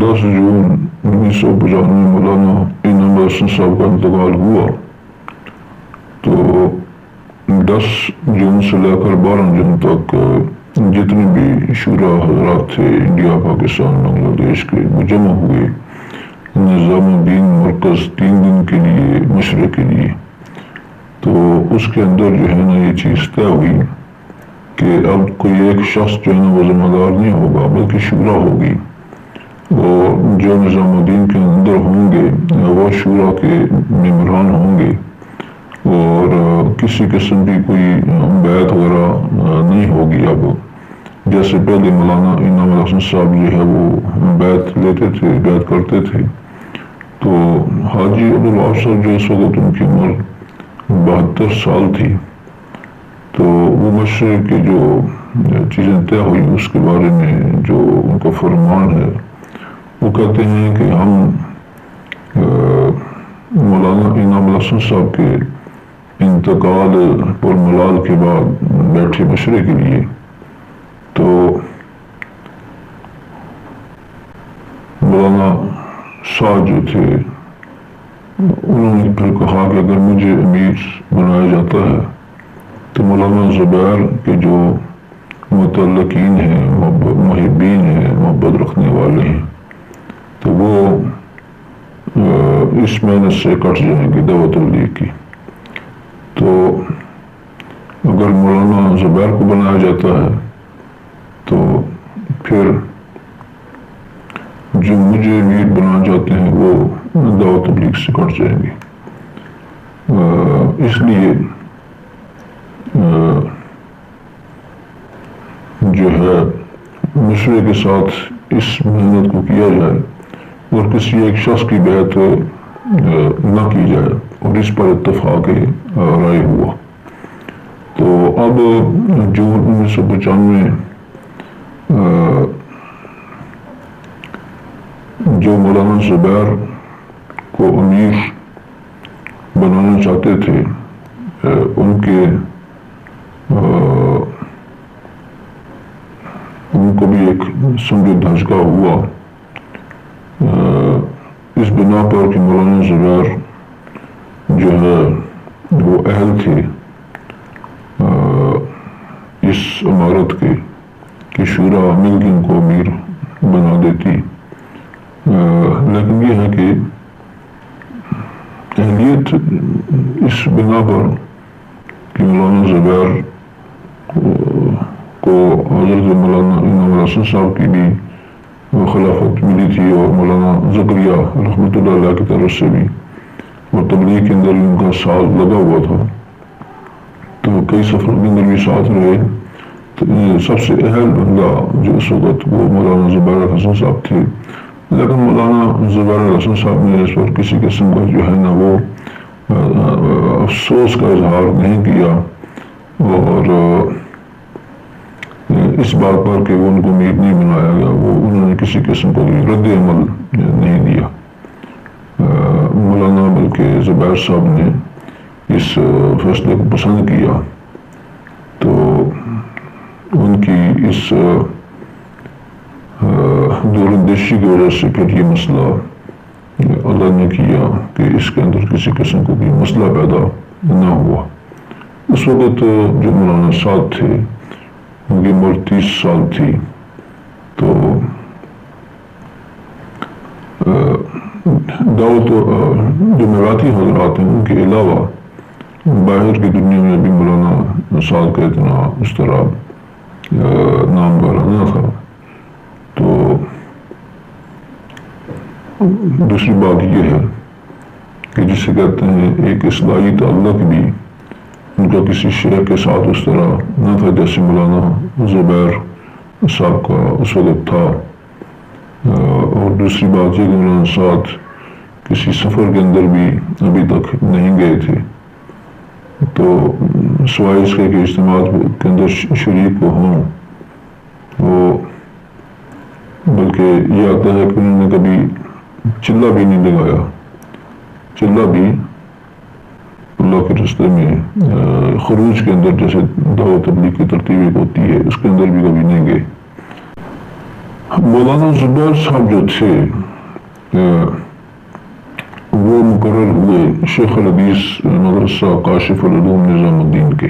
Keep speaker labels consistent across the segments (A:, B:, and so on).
A: 10 جون 1995 مولانا انعام الحسن صاحب کا انتقال ہوا، تو 10 جون سے لے کر 12 جون تک جتنے بھی شورا حضرات تھے انڈیا، پاکستان، بنگلہ دیش کے، وہ جمع ہوئے نظام الدین مرکز 3 دن کے لیے مشورے کے لیے۔ تو اس کے اندر جو ہے نا یہ چیز طے ہوئی کہ اب کوئی ایک شخص جو ہے نا وہ ذمہ دار نہیں ہوگا، بلکہ شورا ہوگی، اور جو نظام الدین کے اندر ہوں گے وہ شورا کے ممبران ہوں گے، اور کسی قسم کی کوئی بیعت وغیرہ نہیں ہوگی۔ اب جیسے پہلے مولانا انعام الحسن صاحب جو ہے وہ بیعت لیتے تھے، بیعت کرتے تھے، تو حاجی عبدالوہاب صاحب جو اس وقت ان کی عمر 72 سال تھی، تو وہ مشورے کی جو چیزیں طے ہوئی اس کے بارے میں جو ان کا فرمان ہے، وہ کہتے ہیں کہ ہم مولانا انعام الحسن صاحب کے انتقال پر ملال کے بعد بیٹھے مشورے کے لیے، تو مولانا صاحب جو تھے انہوں نے پھر کہا کہ اگر مجھے امیر بنایا جاتا ہے تو مولانا زبیر کے جو متعلقین ہیں، محبین ہیں، محبت رکھنے والے ہیں، تو وہ اس محنت سے کٹ جائیں گے دعوت تبلیغ کی۔ تو اگر مولانا زبیر کو بنایا جاتا ہے تو پھر جو مجھے امیر بنانا چاہتے ہیں وہ دعوت تبلیغ سے کٹ جائیں گے۔ اس لیے جو ہے مشورے کے ساتھ اس محنت کو کیا جائے اور کسی ایک شخص کی بیعت نہ کی جائے، اور اس پر اتفاق رائے ہوا۔ تو اب جون 1995 جو مولانا زبیر کو امیر بنانا چاہتے تھے، ان کو بھی ایک سمجھ دھچکا ہوا، اس بنا پر کہ مولانا زبیر جو ہے وہ اہل تھے اس عمارت کے کہ شورا مل کے ان کو امیر بنا دیتی، لیکن یہ ہے کہ اہلیت اس بنا پر کہ مولانا زبیر کو حضرت مولانا انعام الحسن صاحب کی بھی خلافت ملی تھی، اور مولانا زکریا رحمۃ اللہ علیہ کی طرف سے بھی، اور تبلیغ کے اندر ان کا ساتھ لگا ہوا تھا، تو کئی سفروں کے اندر بھی ساتھ رہے۔ تو سب سے اہم بندہ جو اس وقت وہ مولانا زبیر الحسن صاحب تھے، لیکن مولانا زبیر الحسن صاحب نے اس وقت کسی قسم کا جو ہے نا وہ افسوس کا اظہار نہیں کیا، اور اس بات پر کہ وہ ان کو امیر نہیں بنایا گیا، وہ انہوں نے کسی قسم کا رد عمل نہیں دیا۔ مولانا بلکہ زبیر صاحب نے اس فیصلے کو پسند کیا، تو ان کی اس دور اندیشی کی وجہ سے پھر یہ مسئلہ اللہ نے کیا کہ اس کے اندر کسی قسم کو بھی مسئلہ پیدا نہ ہوا۔ اس وقت جو مولانا صاحب تھے ان کی عمر 30 سال تھی، تو دعوت جو میراتی حضرات ہیں ان کے علاوہ باہر کی دنیا میں بھی مولانا صاحب کا اتنا اس طرح نام بارا نہ تھا۔ تو دوسری بات یہ ہے کہ جسے کہتے ہیں ایک اصلاحی تعلق بھی ان کا کسی شیخ کے ساتھ اس طرح نہ تھا جیسے مولانا زبیر صاحب کا اس وقت تھا۔ اور دوسری بات یہ کہ مولانا صاحب کسی سفر کے اندر بھی ابھی تک نہیں گئے تھے، تو سوائے اس کے کہ اجتماعات کے اندر شریک ہوں، وہ بلکہ یہ آتا ہے کہ انہوں نے کبھی چلہ بھی نہیں لگایا، چلہ بھی اللہ کے راستے میں خروج کے اندر جیسے دعوت تبلیغ کی ترتیب ہوتی ہے اس کے اندر بھی کبھی نہیں گئے۔ مولانا زبیر صاحب جو تھے وہ مقرر ہوئے شیخ الحدیث مدرسہ کاشف العلوم نظام الدین کے،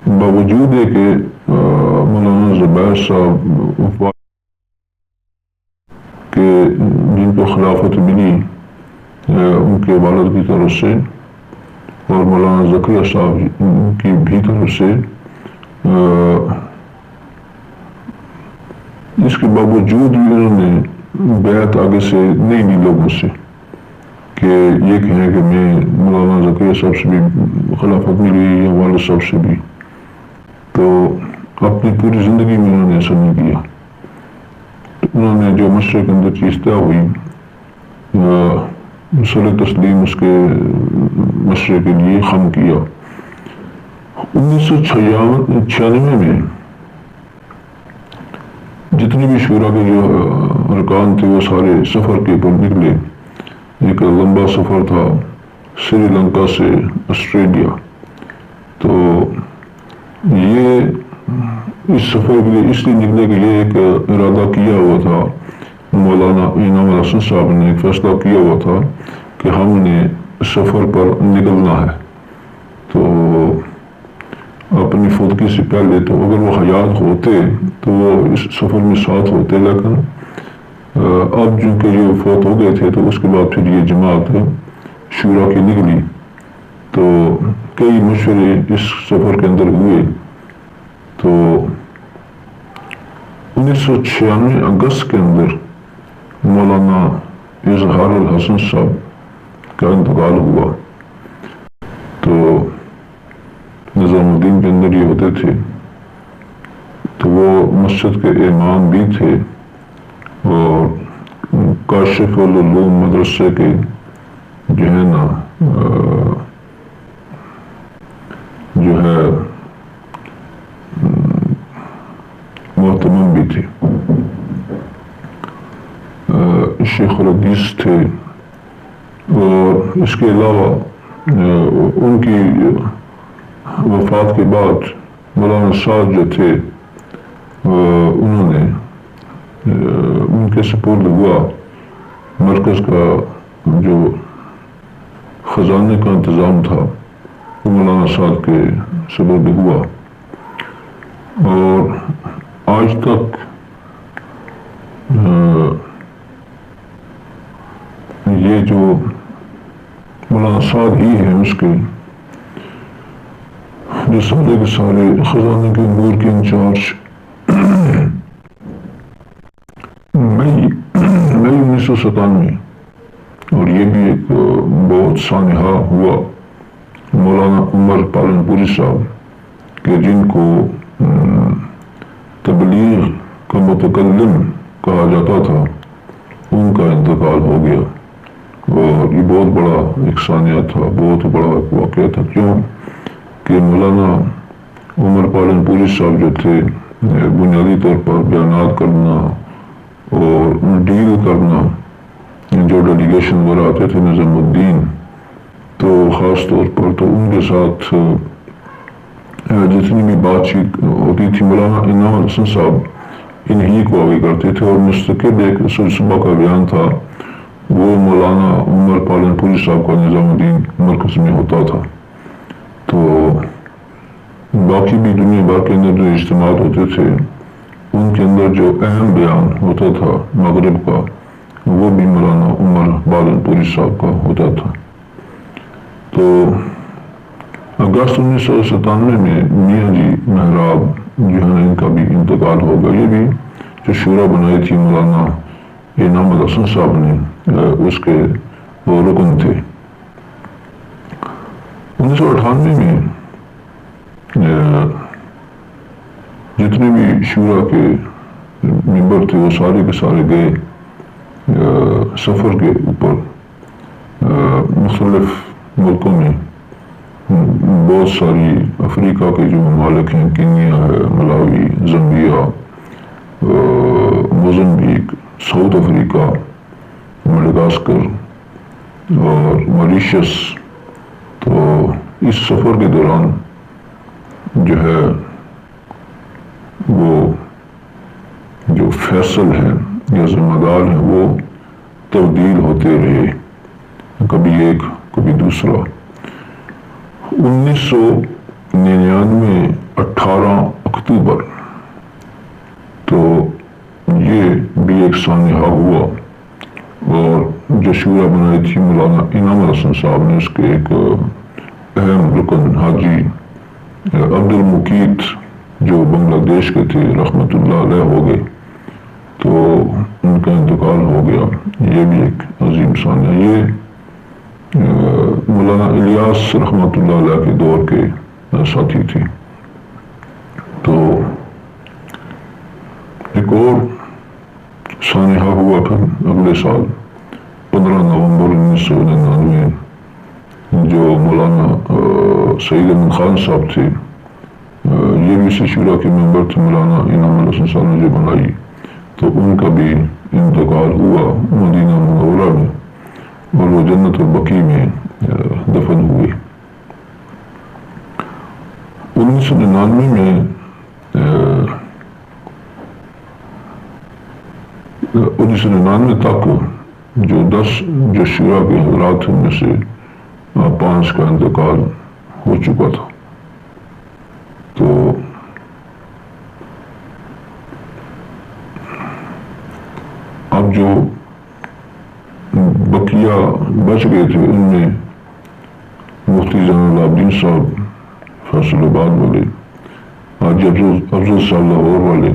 A: باوجود ہے کہ مولانا زبیر صاحب کہ جن کو خلافت ملی ان کے والد کی طرف سے اور مولانا زکریا صاحب کی بھی طرف سے، اس کے باوجود بھی انہوں نے بیعت آگے سے نہیں لی لوگوں سے کہ یہ کہیں کہ میں مولانا زکریا صاحب سے بھی خلافت ملی یا والد صاحب سے بھی، تو اپنی پوری زندگی میں انہوں نے ایسا نہیں کیا۔ انہوں نے جو مشرق کے اندر چیز طے ہوئی مسئلہ تسلیم اس کے مشرق کے لیے خم کیا۔ 1996 میں جتنے بھی شورا کے جو ارکان تھے وہ سارے سفر کے اوپر نکلے۔ ایک لمبا سفر تھا سری لنکا سے آسٹریلیا، تو یہ اس سفر کے لیے اس لیے نکلے کہ یہ ایک ارادہ کیا ہوا تھا، مولانا انعام الحسن صاحب نے ایک فیصلہ کیا ہوا تھا کہ ہم نے سفر پر نکلنا ہے، تو اپنی فوتگی سے پہلے تو اگر وہ حیات ہوتے تو وہ اس سفر میں ساتھ ہوتے، لیکن اب چونکہ یہ فوت ہو گئے تھے تو اس کے بعد پھر یہ جماعت شورا کی نکلی، تو کئی مشورے اس سفر کے اندر ہوئے، تو 1996 اگست کے اندر مولانا اظہار الحسن صاحب کا انتقال ہوا۔ تو نظام الدین کے اندر یہ ہوتے تھے، تو وہ مسجد کے امام بھی تھے اور کاشف العلوم مدرسے کے جو ہے نا جو ہے محتمم بھی تھے، شیخ الحدیث تھے، اور اس کے علاوہ ان کی وفات کے بعد مولانا سعد جو تھے انہوں نے ان کے سپرد ہوا مرکز کا جو خزانے کا انتظام تھا وہ مولانا سعد کے سپرد ہوا، اور آج تک یہ جو مولانا سعد ہی ہے اس کے جو سارے کے سارے خزانے کے امور کے انچارج۔ مئی 1997 اور یہ بھی ایک بہت سانحہ ہوا مولانا عمر پالن پوری صاحب کہ جن کو تبلیغ کا متکلم کہا جاتا تھا، ان کا انتقال ہو گیا، اور یہ بہت بڑا ایک سانحہ تھا، بہت بڑا ایک واقعہ تھا۔ کیوں کہ مولانا عمر پالن پوری صاحب جو تھے بنیادی طور پر بیانات کرنا اور ڈیل کرنا، جو ڈیلیگیشن وغیرہ آتے تھے نظام الدین، تو خاص طور پر تو ان کے ساتھ جتنی بھی بات چیت ہوتی تھی مولانا انعام الحسن صاحب انہی کو آگے کرتے تھے، اور مستقل ایک سلسلہ کا بیان تھا وہ مولانا عمر پالن پوری صاحب کا نظام الدین مرکز میں ہوتا تھا۔ تو باقی بھی دنیا بھر کے اندر جو اجتماعات ہوتے تھے ان کے اندر جو اہم بیان ہوتا تھا مغرب کا وہ بھی مولانا عمر پالن پوری صاحب کا ہوتا تھا۔ تو اگست 1997 میں میاں جی محراب جو ہے ان کا بھی انتقال ہو گیا۔ یہ بھی جو شورا بنائی تھی مولانا انعام الحسن صاحب نے اس کے وہ رکن تھے۔ 1998 میں جتنے بھی شورا کے ممبر تھے وہ سارے کے سارے گئے سفر کے اوپر مختلف ملکوں میں، بہت ساری افریقہ کے جو ممالک ہیں، کینیا ہے، ملاوی، زمبیا، موزمبیق، ساؤتھ افریقہ، مڈغاسکر اور ماریشس۔ تو اس سفر کے دوران جو ہے وہ جو فیصل ہیں یا ذمہ دار ہیں وہ تبدیل ہوتے رہے، کبھی ایک کبھی دوسرا۔ 1999 18 اکتوبر تو یہ بھی ایک سانحہ ہوا، اور جو شورا بنائی تھی مولانا انعام الحسن صاحب نے، اس کے ایک اہم رکن حاجی عبد المقیت جو بنگلہ دیش کے تھے رحمۃ اللہ علیہ ہو گئے، تو ان کا انتقال ہو گیا۔ یہ بھی ایک عظیم سانحہ۔ یہ مولانا الیاس رحمۃ اللہ علیہ کے دور کے ساتھی تھے۔ تو ایک اور سانحہ ہوا پھر اگلے سال 15 نومبر 1999، جو مولانا سعید احمد خان صاحب تھے، یہ بھی اسی شورا کے ممبر تھے، مولانا انعام الحسن صاحب نے جو بنائی، تو ان کا بھی انتقال ہوا مدینہ منورہ میں، اور وہ جنت البقیع میں دفن ہوئے۔ 1999 میں 1999 تک جو 10 جو شورا کے حضرات ان میں سے 5 کا انتقال ہو چکا تھا۔ تو اب جو بقیہ بچ گئے تھے ان میں مفتی زین العابدین صاحب فیصل آباد والے، حاجی افضل صاحب لاہور والے،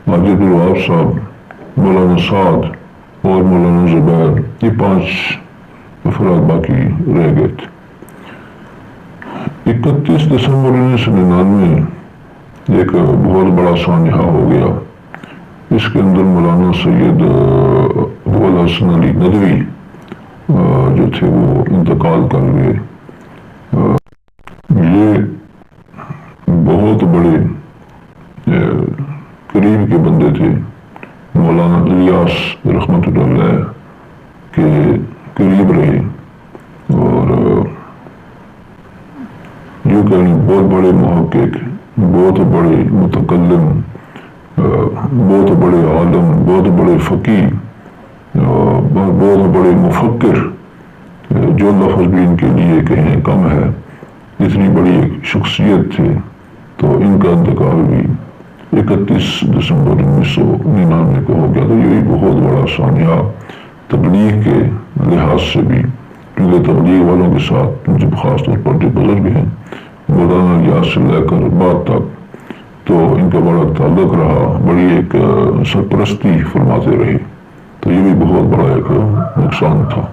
A: حاجی عبدالوہاب صاحب، مولانا سعد اور مولانا زبیر، یہ 5 افراد باقی رہ گئے تھے۔ 31 دسمبر 1999 ایک بہت بڑا سانحہ ہو گیا۔ اس کے اندر مولانا سید ابو الحسن علی ندوی جو تھے وہ انتقال کر گئے۔ یہ بہت بڑے قریب کے بندے تھے، مولانا الیاس رحمۃ اللہ علیہ کے قریب رہے، اور جو کہ بہت بڑے محقق، بہت بڑے متکلم، بہت بڑے عالم، بہت بڑے فقیہ، بہت بڑے مفکر، جو لفظ بھی ان کے لیے کہیں کم ہے، اتنی بڑی ایک شخصیت تھے۔ تو ان کا انتقال بھی 31 دسمبر 1999 کو ہو گیا۔ تو یہ بہت بڑا سانحہ تبلیغ کے لحاظ سے بھی، کیونکہ تبلیغ والوں کے ساتھ جب خاص طور پر جو بزرگ ہیں مولانا الیاس سے لے کر بعد تک، تو ان کا بڑا تعلق رہا، بڑی ایک سرپرستی فرماتے رہے۔ تو یہ بھی بہت بڑا ایک نقصان تھا۔